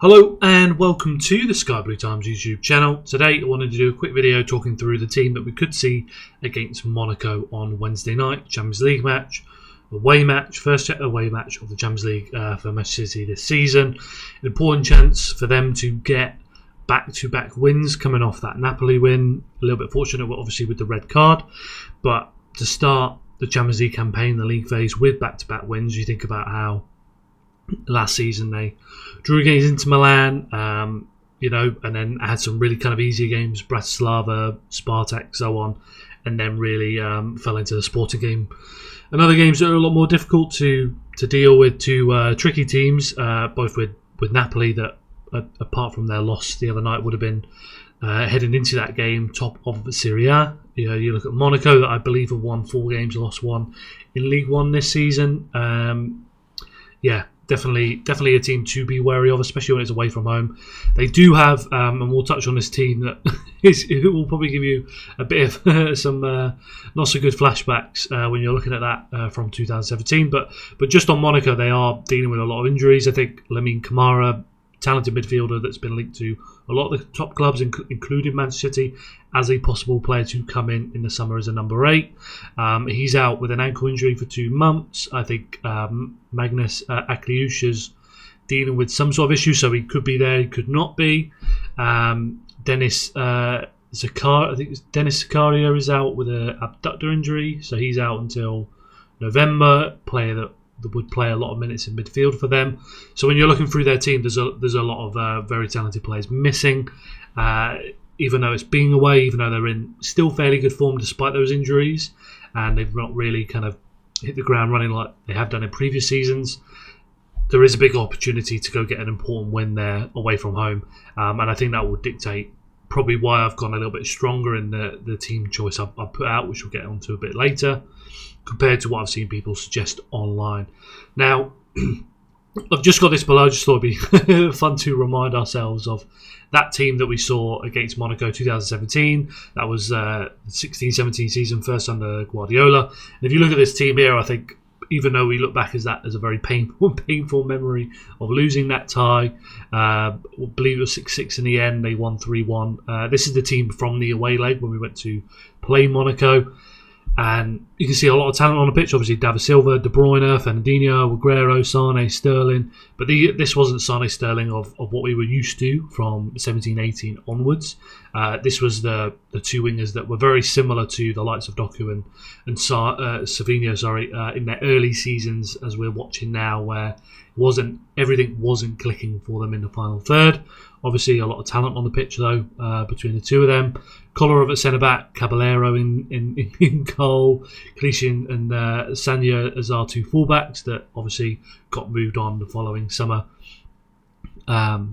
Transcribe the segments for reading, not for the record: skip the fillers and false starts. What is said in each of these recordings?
Hello and welcome to the Sky Blue Times YouTube channel. Today I wanted to do a quick video talking through the team that we could see against Monaco on Wednesday night. Champions League match, first away match of the Champions League for Manchester City this season. An important chance for them to get back-to-back wins coming off that Napoli win. A little bit fortunate obviously with the red card, but to start the Champions League campaign, the league phase with back-to-back wins, you think about how last season they drew against Inter Milan, and then had some really kind of easier games, Bratislava, Spartak, so on, and then really fell into the Sporting game. And other games that are a lot more difficult to deal with, two tricky teams, both with Napoli that, apart from their loss the other night, would have been heading into that game top of the Serie A. You look at Monaco that I believe have won 4 games and lost 1 in League One this season. Definitely a team to be wary of, especially when it's away from home. They do have, and we'll touch on this team that it will probably give you a bit of some not so good flashbacks when you're looking at that from 2017. But just on Monaco, they are dealing with a lot of injuries. I think Lamine Camara, talented midfielder that's been linked to a lot of the top clubs, including Manchester City, as a possible player to come in the summer as a number 8. He's out with an ankle injury for 2 months. I think Magnus Akliouche is dealing with some sort of issue, so he could be there, he could not be. Dennis Zakaria is out with an abductor injury, so he's out until November. Player that would play a lot of minutes in midfield for them. So when you're looking through their team, there's a lot of very talented players missing. Even though it's being away, even though they're in still fairly good form despite those injuries, and they've not really kind of hit the ground running like they have done in previous seasons, there is a big opportunity to go get an important win there away from home. And I think that will dictate probably why I've gone a little bit stronger in the team choice I've put out, which we'll get onto a bit later, compared to what I've seen people suggest online. Now, I've just got this below. I just thought it'd be fun to remind ourselves of that team that we saw against Monaco 2017. That was 16-17 season, first under Guardiola. And if you look at this team here, I think even though we look back as a very painful memory of losing that tie, I believe it was 6-6 in the end. They won 3-1. This is the team from the away leg when we went to play Monaco. And you can see a lot of talent on the pitch. Obviously, David Silva, De Bruyne, Fernandinho, Aguero, Sane, Sterling. But this wasn't Sane, Sterling of what we were used to from 17-18 onwards. This was the 2 wingers that were very similar to the likes of Doku and Savinho, in their early seasons, as we're watching now, where everything wasn't clicking for them in the final third. Obviously, a lot of talent on the pitch, though, between the 2 of them. Kolarov at centre-back, Caballero in goal, Clichin and Sanya as our 2 full-backs that obviously got moved on the following summer. A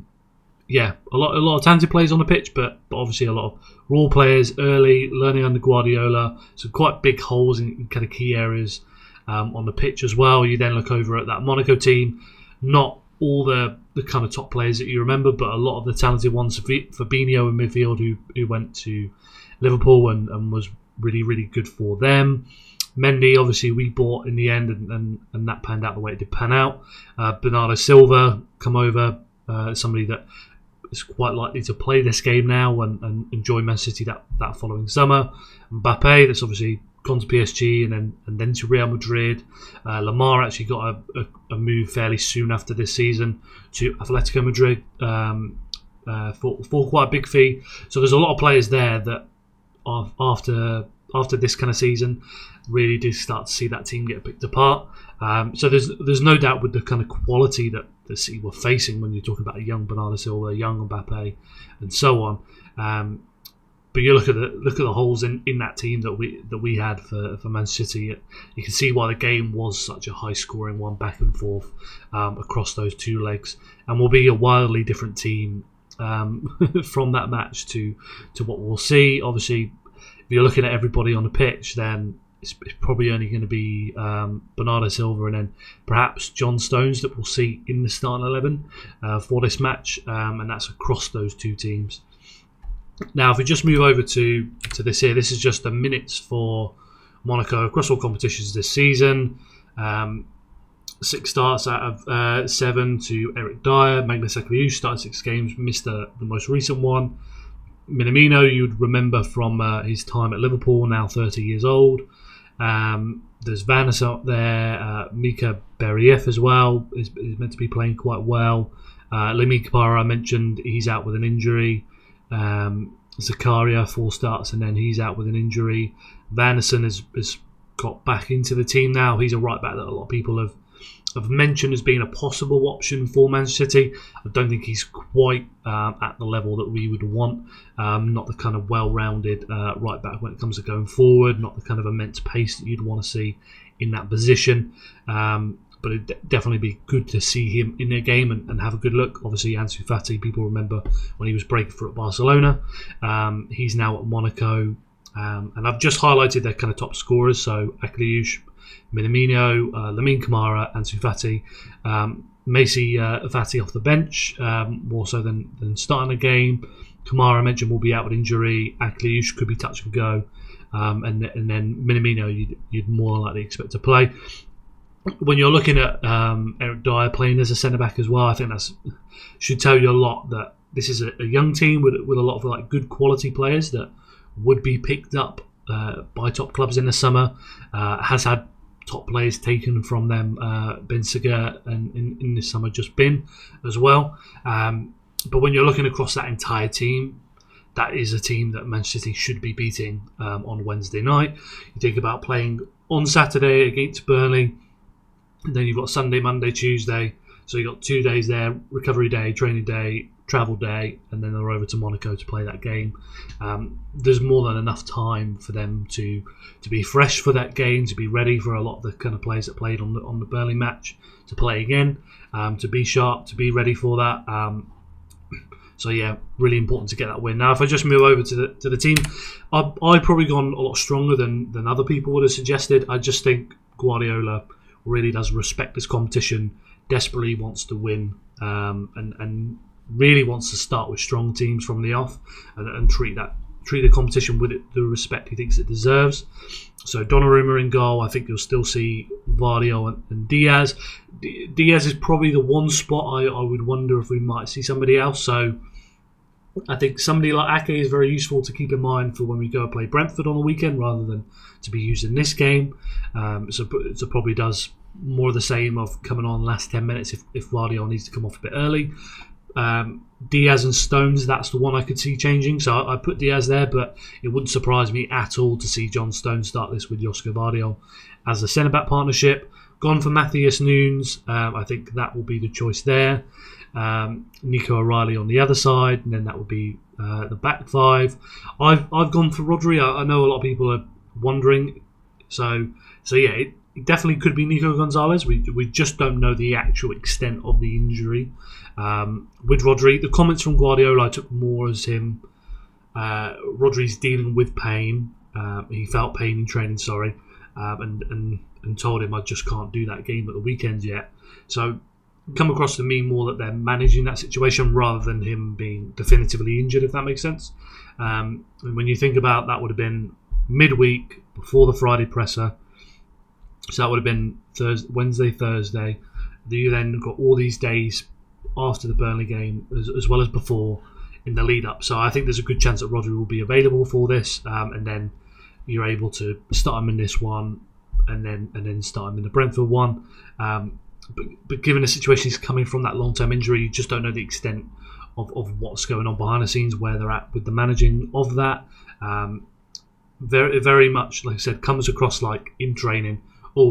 lot of talented players on the pitch, but obviously a lot of raw players early, learning under Guardiola. So quite big holes in kind of key areas on the pitch as well. You then look over at that Monaco team, not all the kind of top players that you remember, but a lot of the talented ones. Fabinho in midfield, who went to Liverpool and was really, really good for them. Mendy, obviously, we bought in the end, and that panned out the way it did pan out. Bernardo Silva come over, somebody that is quite likely to play this game now and enjoy Man City that following summer. Mbappe, that's obviously gone to PSG and then to Real Madrid. Lamar actually got a move fairly soon after this season to Atletico Madrid for quite a big fee. So there's a lot of players there that after this kind of season really do start to see that team get picked apart. So there's no doubt with the kind of quality that the City were facing when you're talking about a young Bernardo Silva, young Mbappe, and so on. But you look at the holes in that team that we had for Man City. You can see why the game was such a high-scoring one, back and forth across those 2 legs, and will be a wildly different team from that match to what we'll see. Obviously, if you're looking at everybody on the pitch, then it's probably only going to be Bernardo Silva and then perhaps John Stones that we'll see in the starting 11 for this match, and that's across those 2 teams. Now, if we just move over to this here, this is just the minutes for Monaco across all competitions this season. 6 starts out of 7 to Eric Dyer. Magnus Akliouche started 6 games, missed the most recent one. Minamino, you'd remember from his time at Liverpool, now 30 years old. There's Vanis up there. Mika Beriev as well is meant to be playing quite well. Lemi Kapara, I mentioned, he's out with an injury. Zakaria, 4 starts, and then he's out with an injury. Vanison has got back into the team now. He's a right back that a lot of people have mentioned as being a possible option for Manchester City. I don't think he's quite at the level that we would want. Not the kind of well-rounded right back when it comes to going forward. Not the kind of immense pace that you'd want to see in that position. But it'd definitely be good to see him in a game and have a good look. Obviously, Ansu Fati, people remember when he was breaking through at Barcelona. He's now at Monaco. And I've just highlighted their kind of top scorers. So Akliouche, Minamino, Lamine Kamara, Ansu Fati. Macy Fati off the bench, more so than starting a game. Kamara, I mentioned, will be out with injury. Akliouche could be touch and go. And then Minamino, you'd more likely expect to play. When you're looking at Eric Dyer playing as a centre-back as well, I think that should tell you a lot that this is a young team with a lot of like good quality players that would be picked up by top clubs in the summer. Has had top players taken from them, Ben Seger, and in this summer just been as well. But when you're looking across that entire team, that is a team that Manchester City should be beating on Wednesday night. You think about playing on Saturday against Burnley, and then you've got Sunday, Monday, Tuesday. So you've got 2 days there, recovery day, training day, travel day, and then they're over to Monaco to play that game. There's more than enough time for them to be fresh for that game, to be ready for a lot of the kind of players that played on the Burnley match to play again, to be sharp, to be ready for that. So yeah, really important to get that win. Now, if I just move over to the team, I've probably gone a lot stronger than other people would have suggested. I just think Guardiola really does respect this competition, desperately wants to win, and really wants to start with strong teams from the off and treat the competition with the respect he thinks it deserves. So Donnarumma in goal. I think you'll still see Vardio and Diaz. Diaz is probably the one spot I would wonder if we might see somebody else. So I think somebody like Ake is very useful to keep in mind for when we go and play Brentford on the weekend rather than to be used in this game. So probably does more of the same of coming on last 10 minutes if Vardio needs to come off a bit early. Diaz and Stones, that's the one I could see changing. So I put Diaz there, but it wouldn't surprise me at all to see John Stones start this with Josko Vardio as a centre-back partnership. Gone for Matthias Nunes. I think that will be the choice there. Nico O'Reilly on the other side, and then that would be the back 5. I've gone for Rodri. I know a lot of people are wondering. So yeah, it definitely could be Nico Gonzalez. We just don't know the actual extent of the injury. With Rodri, the comments from Guardiola I took more as him. Rodri's dealing with pain. He felt pain in training, and told him I just can't do that game at the weekend yet. So come across to me more that they're managing that situation rather than him being definitively injured, if that makes sense. And when you think about that, would have been midweek before the Friday presser. So that would have been Wednesday, Thursday. You then got all these days after the Burnley game as well as before in the lead up. So I think there's a good chance that Rodri will be available for this, and then you're able to start him in this one and then start him in the Brentford one. But given the situation he's coming from, that long-term injury, you just don't know the extent of what's going on behind the scenes, where they're at with the managing of that. Very, very much, like I said, comes across like in training.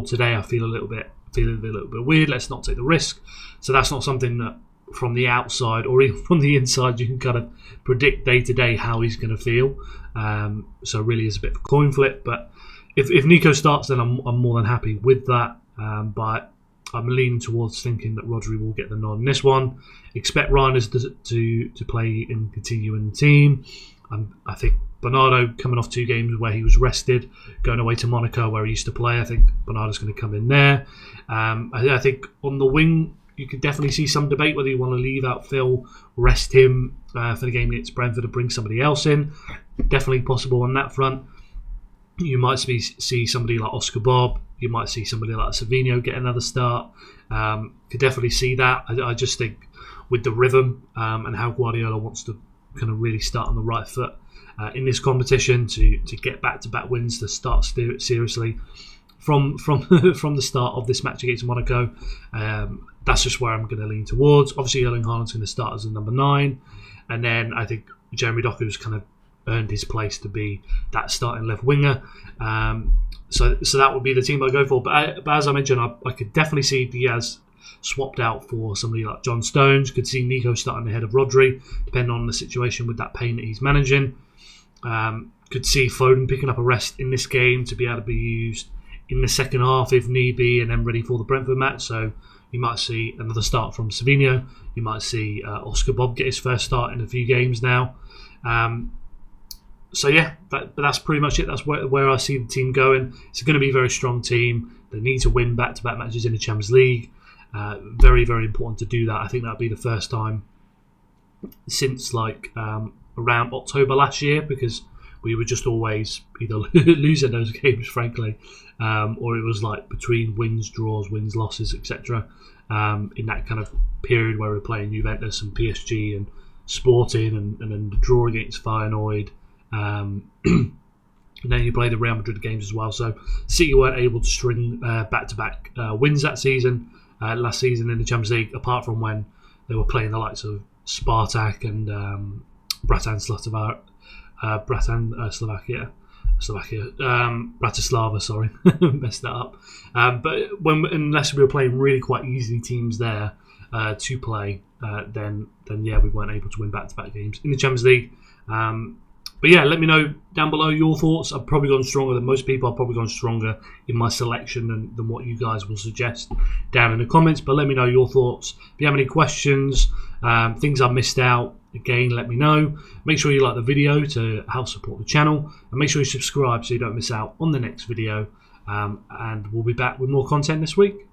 Today I feel a little bit weird. Let's not take the risk. So that's not something that from the outside or even from the inside you can kind of predict day to day how he's going to feel. So really is a bit of a coin flip. But if Nico starts, then I'm more than happy with that. But I'm leaning towards thinking that Rodri will get the nod in this one. Expect Reinders to play and continue in the team. I think Bernardo coming off 2 games where he was rested, going away to Monaco where he used to play. I think Bernardo's going to come in there. I think on the wing, you could definitely see some debate whether you want to leave out Phil, rest him for the game against Brentford, or bring somebody else in. Definitely possible on that front. You might see somebody like Oscar Bob You might see somebody like Savinho get another start. Could definitely see that. I just think with the rhythm and how Guardiola wants to kind of really start on the right foot in this competition to get back-to-back wins, to start seriously from from the start of this match against Monaco. That's just where I'm going to lean towards. Obviously, Erling Haaland's going to start as a number 9, and then I think Jeremy Doku's kind of earned his place to be that starting left winger. So that would be the team I go for. But as I mentioned, I could definitely see Diaz swapped out for somebody like John Stones. Could see Nico starting ahead of Rodri, depending on the situation with that pain that he's managing. Could see Foden picking up a rest in this game to be able to be used in the second half if need be, and then ready for the Brentford match. So you might see another start from Savinho. You might see Oscar Bob get his first start in a few games now. So yeah, but that's pretty much it. That's where I see the team going. It's going to be a very strong team. They need to win back-to-back matches in the Champions League. Very, very important to do that. I think that'll be the first time since around October last year, because we were just always either losing those games, frankly, or it was like between wins, draws, wins, losses, etc. In that kind of period where we're playing Juventus and PSG and Sporting, and then the draw against Feyenoord. And then you play the Real Madrid games as well. So City weren't able to string back-to-back wins that season, last season in the Champions League, apart from when they were playing the likes of Spartak and Bratislava, Bratislava, sorry, messed that up. But unless we were playing really quite easy teams there to play, then yeah, we weren't able to win back-to-back games in the Champions League. But yeah, let me know down below your thoughts. I've probably gone stronger than most people. I've probably gone stronger in my selection than what you guys will suggest down in the comments. But let me know your thoughts. If you have any questions, things I've missed out, again, let me know. Make sure you like the video to help support the channel. And make sure you subscribe so you don't miss out on the next video. And we'll be back with more content this week.